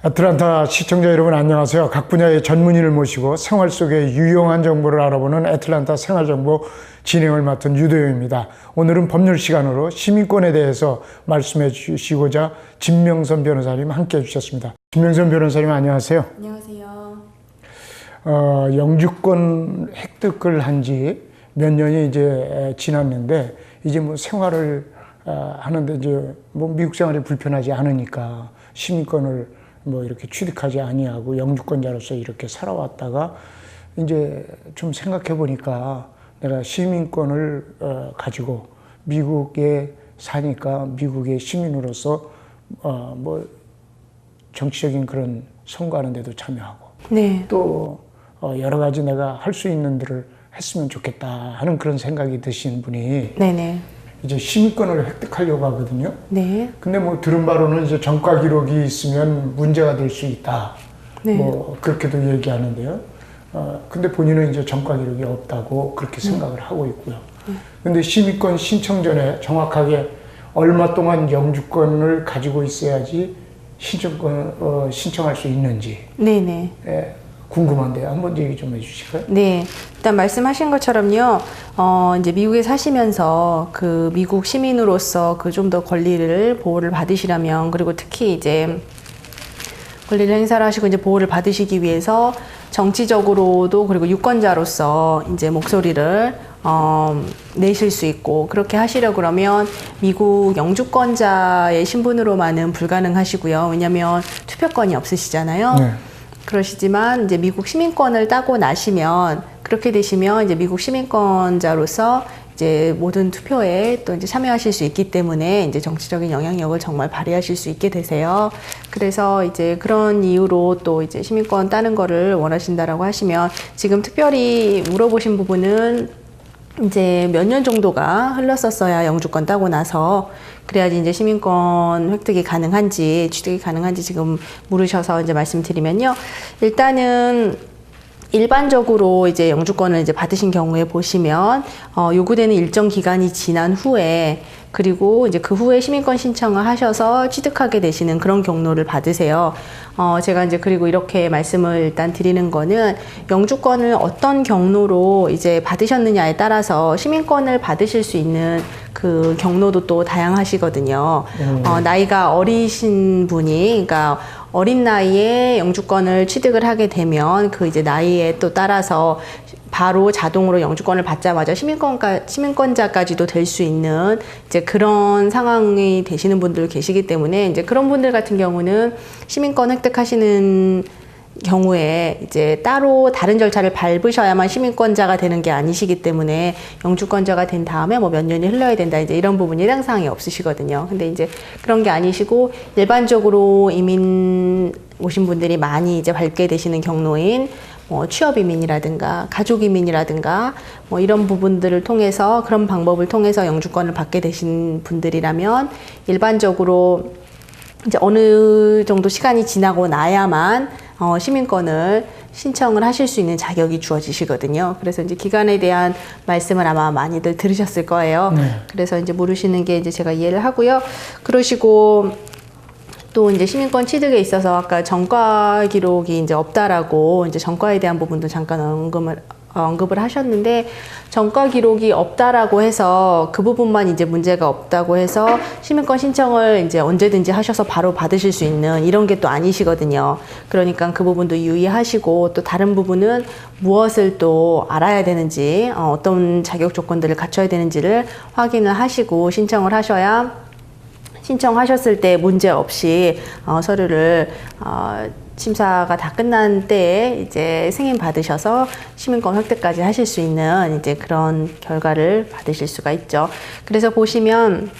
애틀랜타 시청자 여러분 안녕하세요. 각 분야의 전문인을 모시고 생활 속의 유용한 정보를 알아보는 애틀랜타 생활정보 진행을 맡은 유도영입니다. 오늘은 법률 시간으로 시민권에 대해서 말씀해 주시고자 진명선 변호사님 함께 해주셨습니다. 진명선 변호사님 안녕하세요. 안녕하세요. 영주권 획득을 한 지 몇 년이 이제 지났는데 이제 뭐 생활을 하는데 이제 뭐 미국 생활이 불편하지 않으니까 시민권을 뭐 이렇게 취득하지 아니하고 영주권자로서 이렇게 살아왔다가 이제 좀 생각해 보니까 내가 시민권을 가지고 미국에 사니까 미국의 시민으로서 뭐 정치적인 그런 선거하는 데도 참여하고 네. 또 여러 가지 내가 할 수 있는 일을 했으면 좋겠다 하는 그런 생각이 드신 분이 네네. 이제 시민권을 획득하려고 하거든요. 네. 근데 뭐 들은 바로는 이제 전과 기록이 있으면 문제가 될 수 있다. 네. 뭐 그렇게도 얘기하는데요. 근데 본인은 이제 전과 기록이 없다고 그렇게 생각을 하고 있고요. 근데 시민권 신청 전에 정확하게 얼마 동안 영주권을 가지고 있어야지 신청할 수 있는지 네네. 궁금한데요. 한번 얘기 좀 해주실까요? 네. 일단 말씀하신 것처럼요, 이제 미국에 사시면서 그 미국 시민으로서 그 좀 더 권리를 보호를 받으시려면, 그리고 특히 이제 권리를 행사를 하시고 이제 보호를 받으시기 위해서 정치적으로도 그리고 유권자로서 이제 목소리를 내실 수 있고, 그렇게 하시려 그러면 미국 영주권자의 신분으로만은 불가능하시고요. 왜냐하면 투표권이 없으시잖아요. 네. 그러시지만 이제 미국 시민권을 따고 나시면, 그렇게 되시면 이제 미국 시민권자로서 이제 모든 투표에 또 이제 참여하실 수 있기 때문에 이제 정치적인 영향력을 정말 발휘하실 수 있게 되세요. 그래서 이제 그런 이유로 또 이제 시민권 따는 거를 원하신다라고 하시면, 지금 특별히 물어보신 부분은 이제 몇 년 정도가 흘렀었어야 영주권 따고 나서, 그래야지 이제 시민권 획득이 가능한지, 취득이 가능한지 지금 물으셔서 이제 말씀드리면요. 일단은 일반적으로 이제 영주권을 이제 받으신 경우에 보시면, 요구되는 일정 기간이 지난 후에, 그리고 이제 그 후에 시민권 신청을 하셔서 취득하게 되시는 그런 경로를 받으세요. 제가 이제 그리고 이렇게 말씀을 일단 드리는 거는, 영주권을 어떤 경로로 이제 받으셨느냐에 따라서 시민권을 받으실 수 있는 그 경로도 또 다양하시거든요. 나이가 어리신 분이, 그러니까 어린 나이에 영주권을 취득을 하게 되면 그 이제 나이에 또 따라서 바로 자동으로 영주권을 받자마자 시민권자까지도 될 수 있는 이제 그런 상황이 되시는 분들 계시기 때문에, 이제 그런 분들 같은 경우는 시민권 획득하시는 경우에 이제 따로 다른 절차를 밟으셔야만 시민권자가 되는 게 아니시기 때문에, 영주권자가 된 다음에 뭐 몇 년이 흘러야 된다, 이제 이런 부분이 해당 사항이 없으시거든요. 근데 이제 그런 게 아니시고, 일반적으로 이민 오신 분들이 많이 이제 밟게 되시는 경로인 뭐 취업 이민이라든가 가족 이민이라든가 뭐 이런 부분들을 통해서, 그런 방법을 통해서 영주권을 받게 되신 분들이라면, 일반적으로 이제 어느 정도 시간이 지나고 나야만 시민권을 신청을 하실 수 있는 자격이 주어지시거든요. 그래서 이제 기간에 대한 말씀을 아마 많이들 들으셨을 거예요. 그래서 이제 물으시는 게 이제 제가 이해를 하고요. 그러시고 또 이제 시민권 취득에 있어서 아까 전과 기록이 이제 없다라고, 이제 전과에 대한 부분도 잠깐 언급을 하셨는데, 전과 기록이 없다라고 해서 그 부분만 이제 문제가 없다고 해서 시민권 신청을 이제 언제든지 하셔서 바로 받으실 수 있는 이런 게 또 아니시거든요. 그러니까 그 부분도 유의하시고, 또 다른 부분은 무엇을 또 알아야 되는지, 어떤 자격 조건들을 갖춰야 되는지를 확인을 하시고 신청을 하셔야, 신청하셨을 때 문제 없이 서류를 심사가 다 끝난 때에 이제 승인 받으셔서 시민권 획득까지 하실 수 있는 이제 그런 결과를 받으실 수가 있죠. 그래서 보시면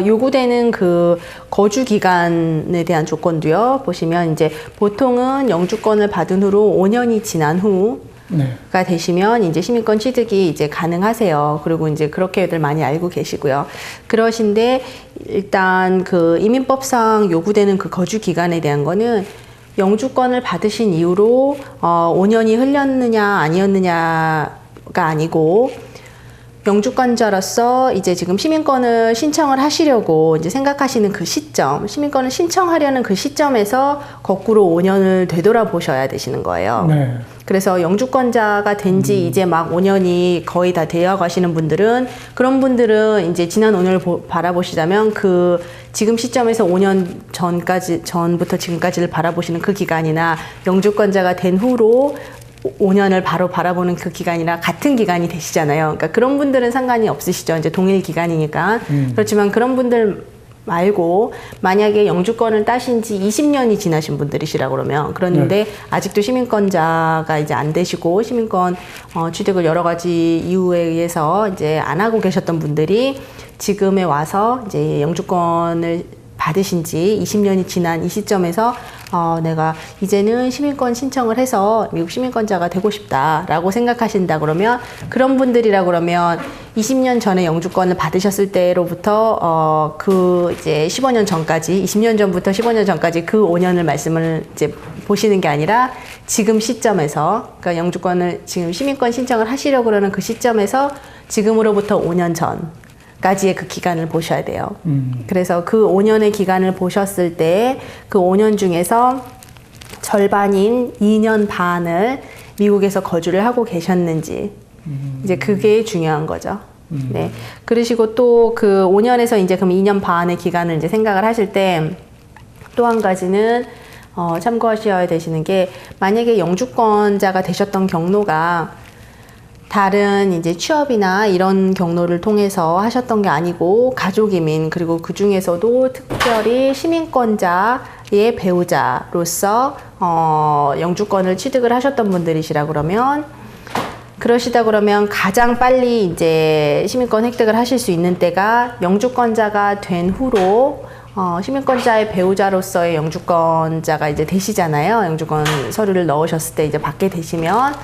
요구되는 그 거주 기간에 대한 조건도요. 보시면 이제 보통은 영주권을 받은 후로 5년이 지난 후가 되시면 이제 시민권 취득이 이제 가능하세요. 그리고 이제 그렇게들 많이 알고 계시고요. 그러신데 일단 그 이민법상 요구되는 그 거주 기간에 대한 거는, 영주권을 받으신 이후로 5년이 흘렸느냐 아니었느냐가 아니고, 영주권자로서 이제 지금 시민권을 신청을 하시려고 이제 생각하시는 그 시점, 시민권을 신청하려는 그 시점에서 거꾸로 5년을 되돌아보셔야 되시는 거예요. 네. 그래서 영주권자가 된 지 이제 막 5년이 거의 다 되어 가시는 분들은, 그런 분들은 이제 지난 5년을 바라보시자면 그 지금 시점에서 5년 전부터 지금까지를 바라보시는 그 기간이나 영주권자가 된 후로 5년을 바로 바라보는 그 기간이랑 같은 기간이 되시잖아요. 그러니까 그런 분들은 상관이 없으시죠. 이제 동일 기간이니까. 그렇지만 그런 분들 말고 만약에 영주권을 따신 지 20년이 지나신 분들이시라 그러면, 그런데 아직도 시민권자가 이제 안 되시고 시민권 취득을 여러 가지 이유에 의해서 이제 안 하고 계셨던 분들이 지금에 와서 이제 영주권을 받으신 지 20년이 지난 이 시점에서 내가 이제는 시민권 신청을 해서 미국 시민권자가 되고 싶다라고 생각하신다 그러면, 그런 분들이라 그러면 20년 전에 영주권을 받으셨을 때로부터 그 이제 15년 전까지, 20년 전부터 15년 전까지 그 5년을 말씀을 이제 보시는 게 아니라 지금 시점에서, 그러니까 영주권을 지금 시민권 신청을 하시려고 그러는 그 시점에서 지금으로부터 5년 전 까지의 그 기간을 보셔야 돼요. 그래서 그 5년의 기간을 보셨을 때 그 5년 중에서 절반인 2년 반을 미국에서 거주를 하고 계셨는지, 이제 그게 중요한 거죠. 네. 그러시고 또 그 5년에서 이제 그럼 2년 반의 기간을 이제 생각을 하실 때 또 한 가지는 참고하셔야 되시는 게, 만약에 영주권자가 되셨던 경로가 다른 이제 취업이나 이런 경로를 통해서 하셨던 게 아니고 가족 이민, 그리고 그 중에서도 특별히 시민권자의 배우자로서 영주권을 취득을 하셨던 분들이시라 그러면, 그러시다 그러면 가장 빨리 이제 시민권 획득을 하실 수 있는 때가 영주권자가 된 후로 시민권자의 배우자로서의 영주권자가 이제 되시잖아요. 영주권 서류를 넣으셨을 때 이제 받게 되시면,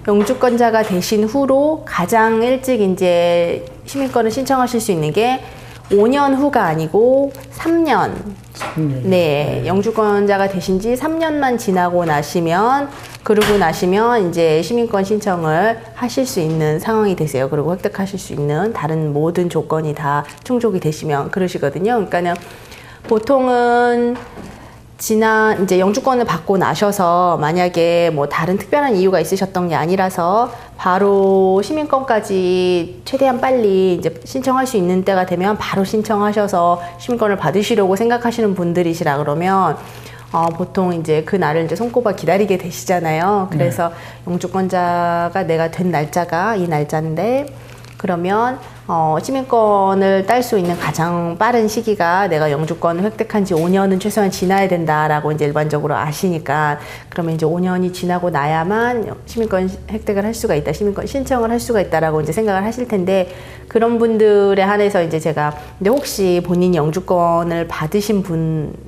영주권자가 되신 후로 가장 일찍 이제 시민권을 신청하실 수 있는 게 5년 후가 아니고 3년. 네, 영주권자가 되신 지 3년만 지나고 나시면, 그러고 나시면 이제 시민권 신청을 하실 수 있는 상황이 되세요. 그리고 획득하실 수 있는 다른 모든 조건이 다 충족이 되시면 그러시거든요. 그러니까는 보통은 이제 영주권을 받고 나셔서 만약에 뭐 다른 특별한 이유가 있으셨던 게 아니라서 바로 시민권까지 최대한 빨리 이제 신청할 수 있는 때가 되면 바로 신청하셔서 시민권을 받으시려고 생각하시는 분들이시라 그러면 보통 이제 그 날을 이제 손꼽아 기다리게 되시잖아요. 그래서 영주권자가 내가 된 날짜가 이 날짜인데, 그러면 시민권을 딸 수 있는 가장 빠른 시기가 내가 영주권을 획득한 지 5년은 최소한 지나야 된다라고 이제 일반적으로 아시니까, 그러면 이제 5년이 지나고 나야만 시민권 획득을 할 수가 있다, 시민권 신청을 할 수가 있다라고 이제 생각을 하실 텐데, 그런 분들에 한해서 이제 제가 근데 혹시 본인이 영주권을 받으신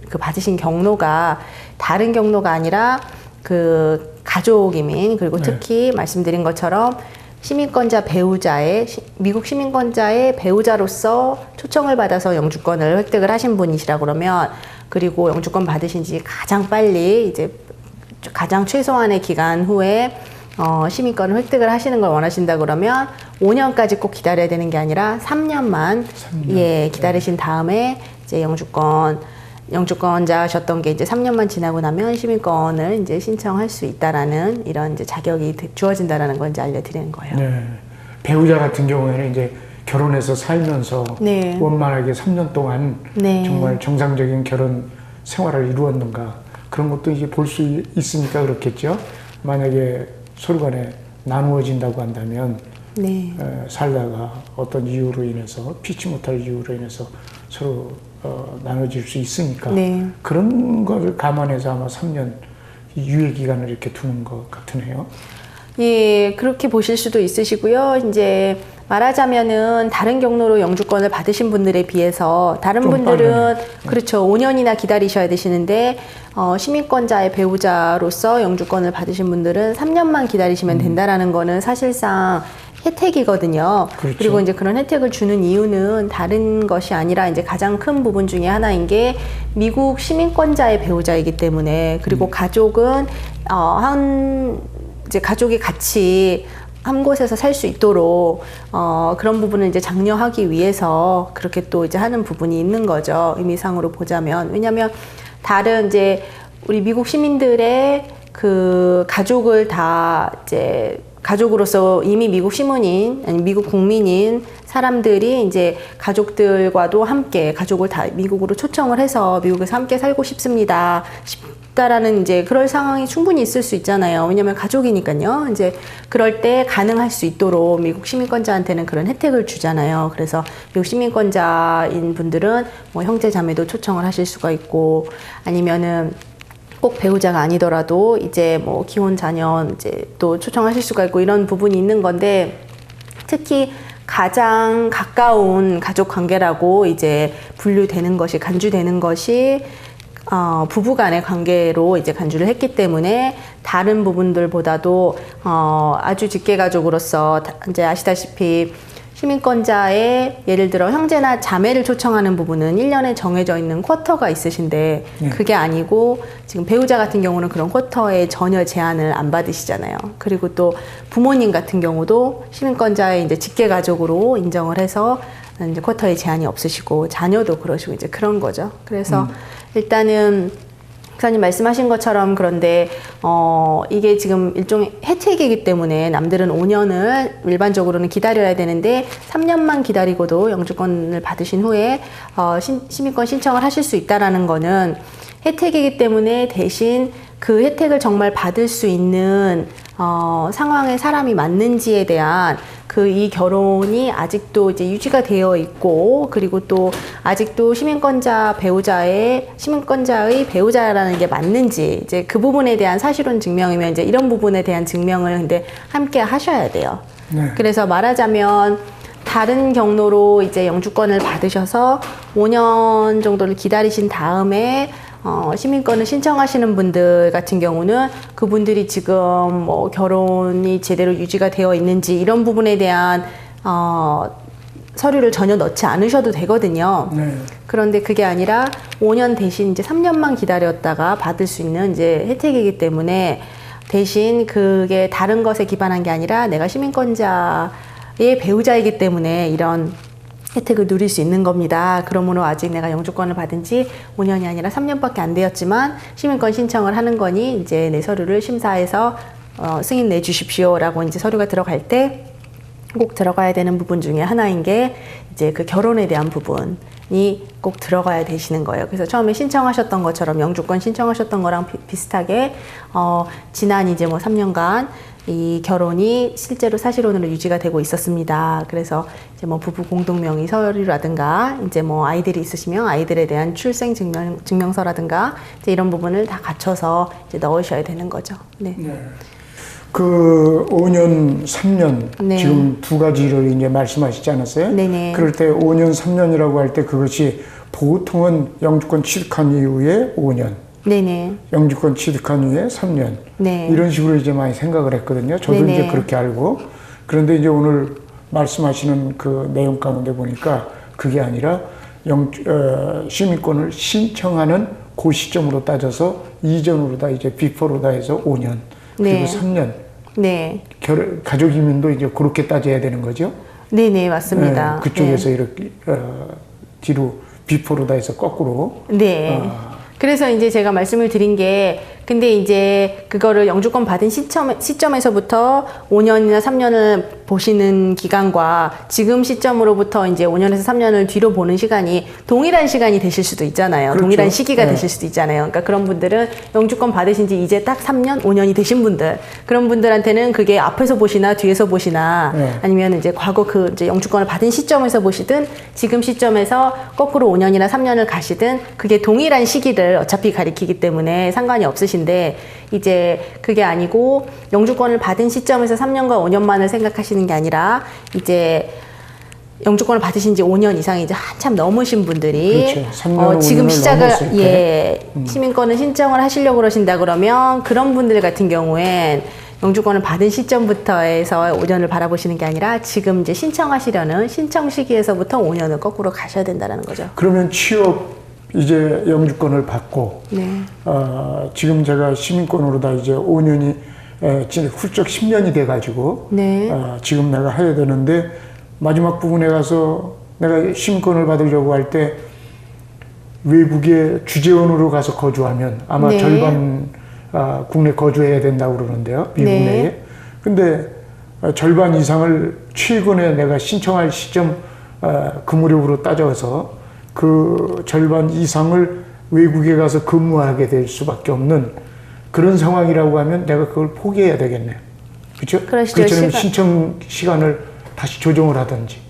그 받으신 경로가 다른 경로가 아니라 그 가족 이민, 그리고 특히 말씀드린 것처럼 시민권자 배우자의, 미국 시민권자의 배우자로서 초청을 받아서 영주권을 획득을 하신 분이시라 그러면, 그리고 영주권 받으신 지 가장 빨리 이제 가장 최소한의 기간 후에 시민권을 획득을 하시는 걸 원하신다 그러면 5년까지 꼭 기다려야 되는 게 아니라 3년만 예, 기다리신 다음에 이제 영주권자셨던 게 이제 3년만 지나고 나면 시민권을 이제 신청할 수 있다라는 이런 이제 자격이 주어진다라는 걸 이제 알려드리는 거예요. 네. 배우자 같은 경우에는 이제 결혼해서 살면서 네. 원만하게 3년 동안 네. 정말 정상적인 결혼 생활을 이루었는가, 그런 것도 이제 볼 수 있으니까 그렇겠죠. 만약에 서로 간에 나누어진다고 한다면 네. 살다가 어떤 이유로 인해서, 피치 못할 이유로 인해서 서로 나눠질 수 있으니까 네. 그런 걸 감안해서 아마 3년 유예 기간을 이렇게 두는 것 같으네요. 예, 그렇게 보실 수도 있으시고요. 이제 말하자면은 다른 경로로 영주권을 받으신 분들에 비해서 다른 분들은 그렇죠, 5년이나 기다리셔야 되시는데 시민권자의 배우자로서 영주권을 받으신 분들은 3년만 기다리시면 된다라는 거는 사실상 혜택이거든요. 그렇죠. 그리고 이제 그런 혜택을 주는 이유는 다른 것이 아니라 이제 가장 큰 부분 중에 하나인 게 미국 시민권자의 배우자이기 때문에, 그리고 가족은 이제 가족이 같이 한 곳에서 살 수 있도록 그런 부분을 이제 장려하기 위해서 그렇게 또 이제 하는 부분이 있는 거죠. 의미상으로 보자면. 왜냐하면 다른 이제 우리 미국 시민들의 그 가족을 다 이제 가족으로서 이미 미국 시민인 아니 미국 국민인 사람들이 이제 가족들과도 함께 가족을 다 미국으로 초청을 해서 미국에서 함께 살고 싶다라는 이제 그럴 상황이 충분히 있을 수 있잖아요. 왜냐하면 가족이니까요. 이제 그럴 때 가능할 수 있도록 미국 시민권자한테는 그런 혜택을 주잖아요. 그래서 미국 시민권자인 분들은 뭐 형제 자매도 초청을 하실 수가 있고 아니면은 꼭 배우자가 아니더라도 이제 뭐 기혼 자녀 이제 또 초청하실 수가 있고 이런 부분이 있는 건데 특히 가장 가까운 가족 관계라고 이제 분류되는 것이 간주되는 것이 부부 간의 관계로 이제 간주를 했기 때문에 다른 부분들보다도 아주 직계 가족으로서 이제 아시다시피 시민권자의 예를 들어 형제나 자매를 초청하는 부분은 1년에 정해져 있는 쿼터가 있으신데 그게 아니고 지금 배우자 같은 경우는 그런 쿼터에 전혀 제한을 안 받으시잖아요. 그리고 또 부모님 같은 경우도 시민권자의 이제 직계 가족으로 인정을 해서 이제 쿼터에 제한이 없으시고 자녀도 그러시고 이제 그런 거죠. 그래서 일단은 목사님 말씀하신 것처럼 그런데 이게 지금 일종의 혜택이기 때문에 남들은 5년을 일반적으로는 기다려야 되는데 3년만 기다리고도 영주권을 받으신 후에 시민권 신청을 하실 수 있다라는 거는 혜택이기 때문에 대신 그 혜택을 정말 받을 수 있는 상황에 사람이 맞는지에 대한 그 이 결혼이 아직도 이제 유지가 되어 있고 그리고 또 아직도 시민권자의 배우자라는 게 맞는지 이제 그 부분에 대한 사실혼 증명이면 이제 이런 부분에 대한 증명을 근데 함께 하셔야 돼요. 네. 그래서 말하자면 다른 경로로 이제 영주권을 받으셔서 5년 정도를 기다리신 다음에 시민권을 신청하시는 분들 같은 경우는 그분들이 지금 뭐 결혼이 제대로 유지가 되어 있는지 이런 부분에 대한 서류를 전혀 넣지 않으셔도 되거든요. 네. 그런데 그게 아니라 5년 대신 이제 3년만 기다렸다가 받을 수 있는 이제 혜택이기 때문에 대신 그게 다른 것에 기반한 게 아니라 내가 시민권자의 배우자이기 때문에 이런 혜택을 누릴 수 있는 겁니다. 그러므로 아직 내가 영주권을 받은 지 5년이 아니라 3년밖에 안 되었지만 시민권 신청을 하는 거니 이제 내 서류를 심사해서 승인 내 주십시오 라고 이제 서류가 들어갈 때 꼭 들어가야 되는 부분 중에 하나인 게 이제 그 결혼에 대한 부분이 꼭 들어가야 되시는 거예요. 그래서 처음에 신청하셨던 것처럼 영주권 신청하셨던 거랑 비슷하게 지난 이제 뭐 3년간 이 결혼이 실제로 사실혼으로 유지가 되고 있었습니다. 그래서 이제 뭐 부부 공동명의 서류라든가 이제 뭐 아이들이 있으시면 아이들에 대한 출생 증명서라든가 이제 이런 부분을 다 갖춰서 이제 넣으셔야 되는 거죠. 네. 네. 그 5년, 3년 네. 지금 두 가지를 이제 말씀하시지 않았어요? 네네. 그럴 때 5년, 3년이라고 할 때 그것이 보통은 영주권 취득한 이후에 5년. 네네. 영주권 취득한 후에 3년. 네. 이런 식으로 이제 많이 생각을 했거든요. 저도 네네. 이제 그렇게 알고. 그런데 이제 오늘 말씀하시는 그 내용 가운데 보니까 그게 아니라 시민권을 신청하는 그 시점으로 따져서 이전으로 다 이제 비포로 다 해서 5년. 그리고 네. 3년. 네. 가족 이민도 이제 그렇게 따져야 되는 거죠? 네네, 맞습니다. 네, 그쪽에서 네. 이렇게, 뒤로 비포로 다 해서 거꾸로. 네. 그래서 이제 제가 말씀을 드린 게 근데 이제 그거를 영주권 받은 시점에서부터 5년이나 3년을 보시는 기간과 지금 시점으로부터 이제 5년에서 3년을 뒤로 보는 시간이 동일한 시간이 되실 수도 있잖아요. 그렇죠. 동일한 시기가 네. 되실 수도 있잖아요. 그러니까 그런 분들은 영주권 받으신 지 이제 딱 3년, 5년이 되신 분들 그런 분들한테는 그게 앞에서 보시나 뒤에서 보시나 네. 아니면 이제 과거 그 이제 영주권을 받은 시점에서 보시든 지금 시점에서 거꾸로 5년이나 3년을 가시든 그게 동일한 시기를 어차피 가리키기 때문에 상관이 없으신데 이제 그게 아니고 영주권을 받은 시점에서 3년과 5년만을 생각하시는 게 아니라 이제 영주권을 받으신 지 5년 이상이 이제 한참 넘으신 분들이 그렇죠. 3년, 지금 시작을 시민권을 신청을 하시려고 그러신다 그러면 그런 분들 같은 경우엔 영주권을 받은 시점부터 해서 5년을 바라보시는 게 아니라 지금 이제 신청하시려는 신청 시기에서부터 5년을 거꾸로 가셔야 된다는 거죠. 그러면 취업 이제 영주권을 받고, 네. 지금 제가 시민권으로 다 이제 5년이 훌쩍 10년이 돼가지고 네. 지금 내가 해야 되는데 마지막 부분에 가서 내가 시민권을 받으려고 할 때 외국에 주재원으로 가서 거주하면 아마 네. 절반 국내 거주해야 된다고 그러는데요. 미국 네. 내에. 근데 절반 이상을 최근에 내가 신청할 시점 그 무렵으로 따져서 그 절반 이상을 외국에 가서 근무하게 될 수밖에 없는 그런 상황이라고 하면 내가 그걸 포기해야 되겠네요. 그렇죠? 그러시죠. 그렇다면 신청 시간을 다시 조정을 하든지.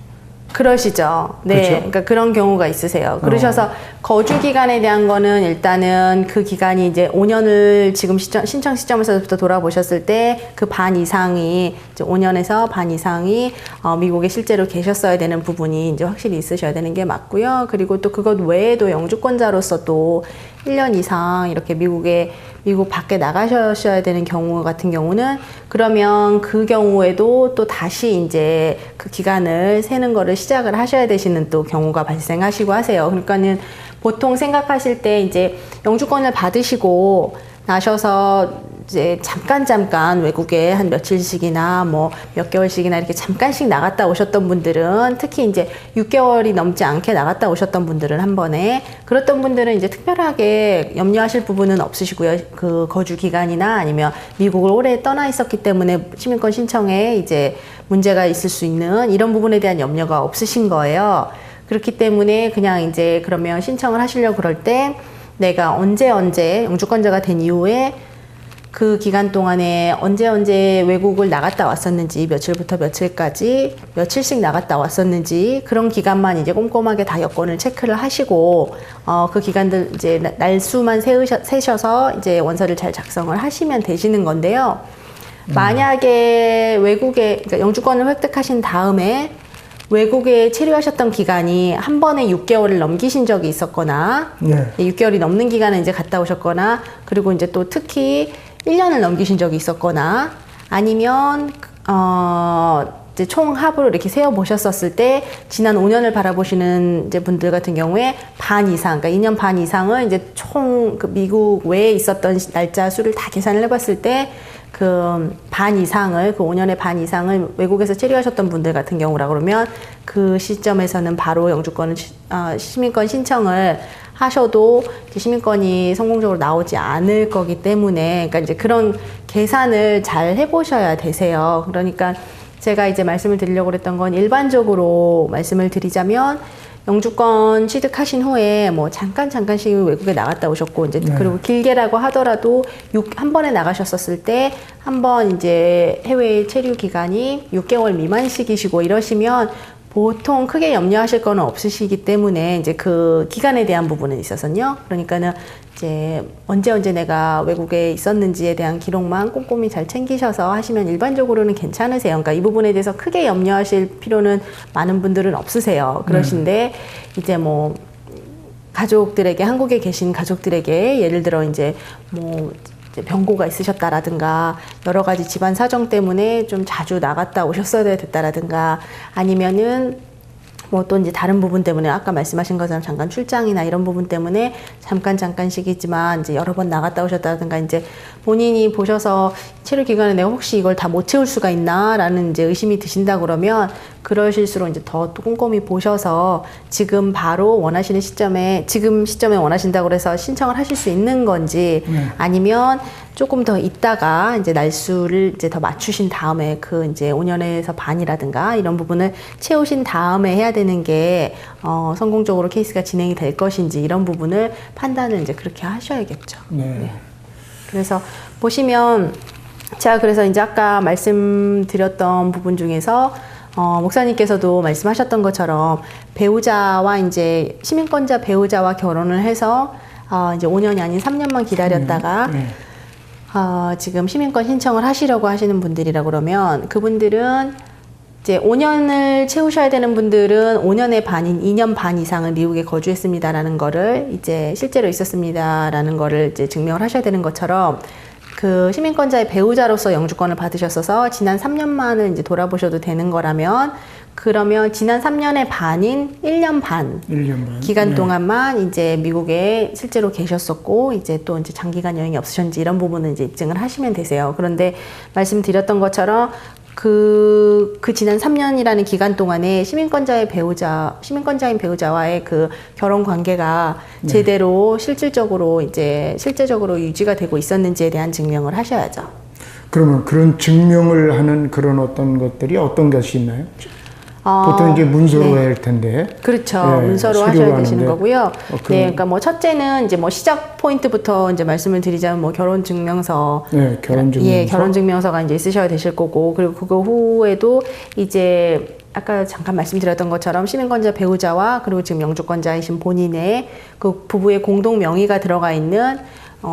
그러시죠. 네. 그렇죠? 그러니까 그런 경우가 있으세요. 그러셔서 거주 기간에 대한 거는 일단은 그 기간이 이제 5년을 지금 신청 시점에서부터 돌아보셨을 때 그 반 이상이 이제 5년에서 반 이상이 미국에 실제로 계셨어야 되는 부분이 이제 확실히 있으셔야 되는 게 맞고요. 그리고 또 그것 외에도 영주권자로서 또 1년 이상 이렇게 미국 밖에 나가셔야 되는 경우 같은 경우는 그러면 그 경우에도 또 다시 이제 그 기간을 세는 거를 시작을 하셔야 되시는 또 경우가 발생하시고 하세요. 그러니까는 보통 생각하실 때 이제 영주권을 받으시고 나셔서 이제 잠깐 외국에 한 며칠씩이나 뭐 몇 개월씩이나 이렇게 잠깐씩 나갔다 오셨던 분들은 특히 이제 6개월이 넘지 않게 나갔다 오셨던 분들은 한 번에 그랬던 분들은 이제 특별하게 염려하실 부분은 없으시고요. 그 거주 기간이나 아니면 미국을 오래 떠나 있었기 때문에 시민권 신청에 이제 문제가 있을 수 있는 이런 부분에 대한 염려가 없으신 거예요. 그렇기 때문에 그냥 이제 그러면 신청을 하시려고 그럴 때 내가 언제 영주권자가 된 이후에 그 기간 동안에 언제 외국을 나갔다 왔었는지 며칠부터 며칠까지 며칠씩 나갔다 왔었는지 그런 기간만 이제 꼼꼼하게 다 여권을 체크를 하시고 그 기간들 이제 날수만 세셔서 이제 원서를 잘 작성을 하시면 되시는 건데요. 만약에 외국에 그러니까 영주권을 획득하신 다음에 외국에 체류하셨던 기간이 한 번에 6개월을 넘기신 적이 있었거나 네. 6개월이 넘는 기간을 이제 갔다 오셨거나 그리고 이제 또 특히 1년을 넘기신 적이 있었거나 아니면 이제 총 합으로 이렇게 세어 보셨었을 때 지난 5년을 바라보시는 이제 분들 같은 경우에 반 이상, 그러니까 2년 반 이상을 이제 총 그 미국 외에 있었던 날짜 수를 다 계산을 해봤을 때 그 반 이상을 그 5년의 반 이상을 외국에서 체류하셨던 분들 같은 경우라 그러면 그 시점에서는 바로 영주권을 시민권 신청을 하셔도 시민권이 성공적으로 나오지 않을 거기 때문에 그러니까 이제 그런 계산을 잘 해보셔야 되세요. 그러니까 제가 이제 말씀을 드리려고 그랬던 건 일반적으로 말씀을 드리자면 영주권 취득하신 후에 뭐 잠깐씩 외국에 나갔다 오셨고 이제 네. 그리고 길게라고 하더라도 한 번에 나가셨었을 때 한 번 이제 해외 체류 기간이 6개월 미만씩이시고 이러시면 보통 크게 염려하실 거는 없으시기 때문에 이제 그 기간에 대한 부분은 있어서요. 그러니까는 이제 언제 내가 외국에 있었는지에 대한 기록만 꼼꼼히 잘 챙기셔서 하시면 일반적으로는 괜찮으세요. 그러니까 이 부분에 대해서 크게 염려하실 필요는 많은 분들은 없으세요. 그러신데 이제 뭐 가족들에게 한국에 계신 가족들에게 예를 들어 이제 뭐 병고가 있으셨다라든가 여러 가지 집안 사정 때문에 좀 자주 나갔다 오셨어야 됐다라든가 아니면은 뭐 또 이제 다른 부분 때문에 아까 말씀하신 것처럼 잠깐 출장이나 이런 부분 때문에 잠깐씩이지만 이제 여러 번 나갔다 오셨다든가 이제 본인이 보셔서 체류 기간에 내가 혹시 이걸 다 못 채울 수가 있나라는 이제 의심이 드신다 그러면 그러실수록 이제 더 꼼꼼히 보셔서 지금 바로 원하시는 지금 시점에 원하신다고 그래서 신청을 하실 수 있는 건지 아니면 조금 더 있다가 이제 날수를 이제 더 맞추신 다음에 그 이제 5년에서 반이라든가 이런 부분을 채우신 다음에 해야 되는 게 성공적으로 케이스가 진행이 될 것인지 이런 부분을 판단을 이제 그렇게 하셔야겠죠. 네. 그래서 보시면 제가 그래서 이제 아까 말씀드렸던 부분 중에서 목사님께서도 말씀하셨던 것처럼 배우자와 이제 시민권자 배우자와 결혼을 해서 이제 5년이 아닌 3년만 기다렸다가 지금 시민권 신청을 하시려고 하시는 분들이라 그러면 그분들은 이제 5년을 채우셔야 되는 분들은 5년의 반인 2년 반 이상을 미국에 거주했습니다라는 거를 이제 실제로 있었습니다라는 거를 이제 증명을 하셔야 되는 것처럼 그 시민권자의 배우자로서 영주권을 받으셨어서 지난 3년만을 이제 돌아보셔도 되는 거라면, 그러면 지난 3년의 반인 1년 반 1년 반. 기간 네. 동안만 이제 미국에 실제로 계셨었고, 이제 또 이제 장기간 여행이 없으셨는지 이런 부분은 이제 입증을 하시면 되세요. 그런데 말씀드렸던 것처럼 그 지난 3년이라는 기간 동안에 시민권자인 배우자와의 그 결혼 관계가 제대로 실질적으로 유지가 되고 있었는지에 대한 증명을 하셔야죠. 그러면 그런 증명을 하는 그런 어떤 것들이 어떤 것이 있나요? 보통 이제 문서로 네. 해야 할 텐데. 그렇죠. 네, 문서로 서류로 하셔야 되시는 하는데. 거고요. 그럼- 네, 그러니까 뭐 첫째는 이제 뭐 시작 포인트부터 이제 말씀을 드리자면 뭐 결혼 증명서, 네, 결혼 증명서. 예, 결혼 증명서가 이제 있으셔야 되실 거고, 그리고 그거 후에도 이제 아까 잠깐 말씀드렸던 것처럼 시민권자 배우자와 그리고 지금 영주권자이신 본인의 그 부부의 공동 명의가 들어가 있는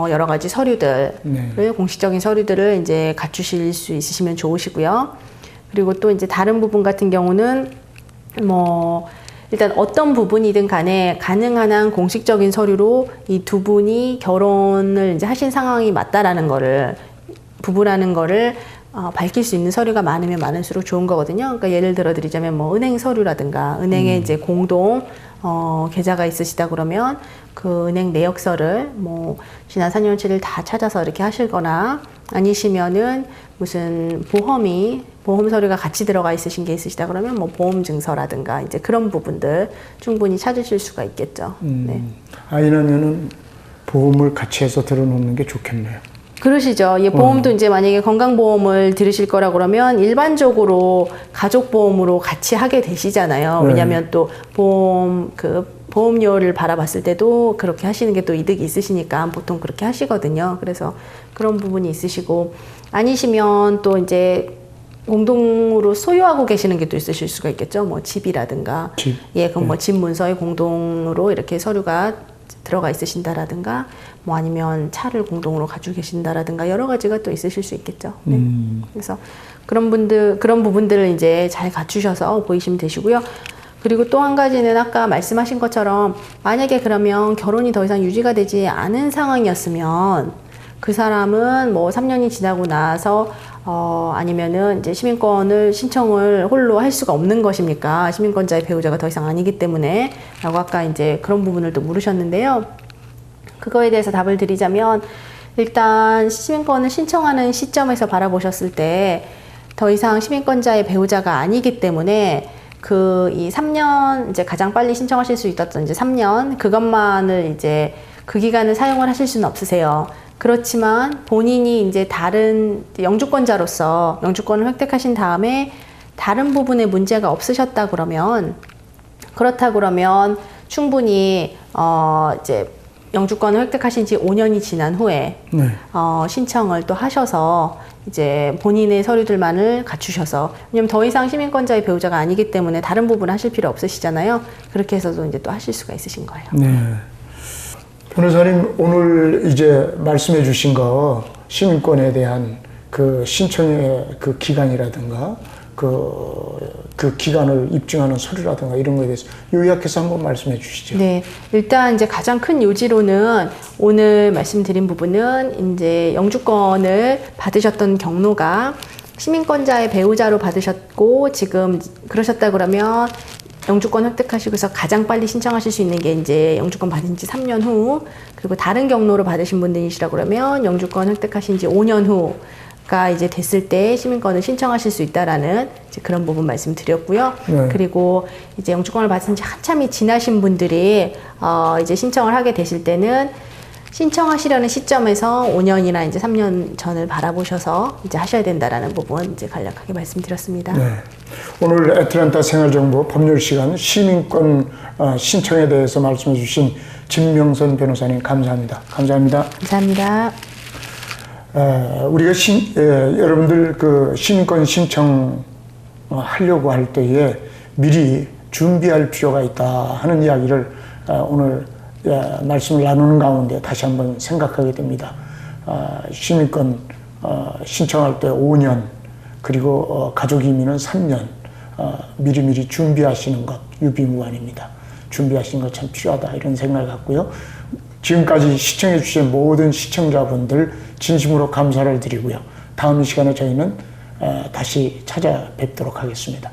여러 가지 서류들을 네. 공식적인 서류들을 이제 갖추실 수 있으시면 좋으시고요. 그리고 또 이제 다른 부분 같은 경우는 뭐 일단 어떤 부분이든 간에 가능한 한 공식적인 서류로 이 두 분이 결혼을 이제 하신 상황이 맞다라는 거를, 부부라는 거를 밝힐 수 있는 서류가 많으면 많을수록 좋은 거거든요. 그러니까 예를 들어 드리자면 뭐 은행 서류라든가 은행에 이제 공동 계좌가 있으시다 그러면 그 은행 내역서를 뭐 지난 4년치를 다 찾아서 이렇게 하실거나, 아니시면은 무슨 보험 서류가 같이 들어가 있으신 게 있으시다 그러면 뭐 보험 증서라든가 이제 그런 부분들 충분히 찾으실 수가 있겠죠. 네. 아니면은 보험을 같이 해서 들어놓는 게 좋겠네요. 그러시죠. 예, 보험도 이제 만약에 건강보험을 들으실 거라 그러면 일반적으로 가족보험으로 같이 하게 되시잖아요. 네. 왜냐하면 또 보험료를 바라봤을 때도 그렇게 하시는 게 또 이득이 있으시니까 보통 그렇게 하시거든요. 그래서 그런 부분이 있으시고, 아니시면 또 이제 공동으로 소유하고 계시는 게 또 있으실 수가 있겠죠. 뭐 집이라든가. 집. 예, 그럼 뭐 집 문서에 공동으로 이렇게 서류가 들어가 있으신다라든가, 뭐 아니면 차를 공동으로 가지고 계신다라든가 여러 가지가 또 있으실 수 있겠죠. 네. 그래서 그런 부분들을 이제 잘 갖추셔서 보이시면 되시고요. 그리고 또 한 가지는 아까 말씀하신 것처럼 만약에 그러면 결혼이 더 이상 유지가 되지 않은 상황이었으면 그 사람은 뭐 3년이 지나고 나서 아니면은 이제 시민권을 신청을 홀로 할 수가 없는 것입니까? 시민권자의 배우자가 더 이상 아니기 때문에 라고 아까 이제 그런 부분을 또 물으셨는데요. 그거에 대해서 답을 드리자면, 일단 시민권을 신청하는 시점에서 바라보셨을 때 더 이상 시민권자의 배우자가 아니기 때문에 이 3년 이제 가장 빨리 신청하실 수 있었던 이제 3년 그것만을 이제 그 기간을 사용을 하실 수는 없으세요. 그렇지만 본인이 이제 다른 영주권자로서 영주권을 획득하신 다음에 다른 부분에 문제가 없으셨다 그러면, 그렇다 그러면 충분히 이제 영주권을 획득하신 지 5년이 지난 후에 네. 신청을 또 하셔서 이제 본인의 서류들만을 갖추셔서, 왜냐면 더 이상 시민권자의 배우자가 아니기 때문에 다른 부분 하실 필요 없으시잖아요. 그렇게 해서도 이제 또 하실 수가 있으신 거예요. 네. 변호사님, 오늘 이제 말씀해 주신 거 시민권에 대한 그 신청의 그 기간이라든가 그 기간을 입증하는 서류라든가 이런 거에 대해서 요약해서 한번 말씀해 주시죠. 네, 일단 이제 가장 큰 요지로는 오늘 말씀드린 부분은 이제 영주권을 받으셨던 경로가 시민권자의 배우자로 받으셨고, 지금 그러셨다 그러면 영주권 획득하시고서 가장 빨리 신청하실 수 있는 게 이제 영주권 받은 지 3년 후, 그리고 다른 경로로 받으신 분들이시라 그러면 영주권 획득하신 지 5년 후가 이제 됐을 때 시민권을 신청하실 수 있다라는 이제 그런 부분 말씀드렸고요. 네. 그리고 이제 영주권을 받은 지 한참이 지나신 분들이 이제 신청을 하게 되실 때는 신청하시려는 시점에서 5년이나 이제 3년 전을 바라보셔서 이제 하셔야 된다라는 부분 이제 간략하게 말씀드렸습니다. 네. 오늘 애틀랜타 생활정보 법률 시간 시민권 신청에 대해서 말씀해 주신 진명선 변호사님 감사합니다. 감사합니다. 감사합니다. 우리가 여러분들 그 시민권 신청 하려고 할 때에 미리 준비할 필요가 있다 하는 이야기를 오늘 말씀을 나누는 가운데 다시 한번 생각하게 됩니다. 시민권 신청할 때 5년, 그리고 가족 이민은 3년 미리미리 준비하시는 것 유비무환입니다. 준비하시는 것 참 필요하다 이런 생각을 갖고요. 지금까지 시청해 주신 모든 시청자분들 진심으로 감사를 드리고요. 다음 시간에 저희는 다시 찾아뵙도록 하겠습니다.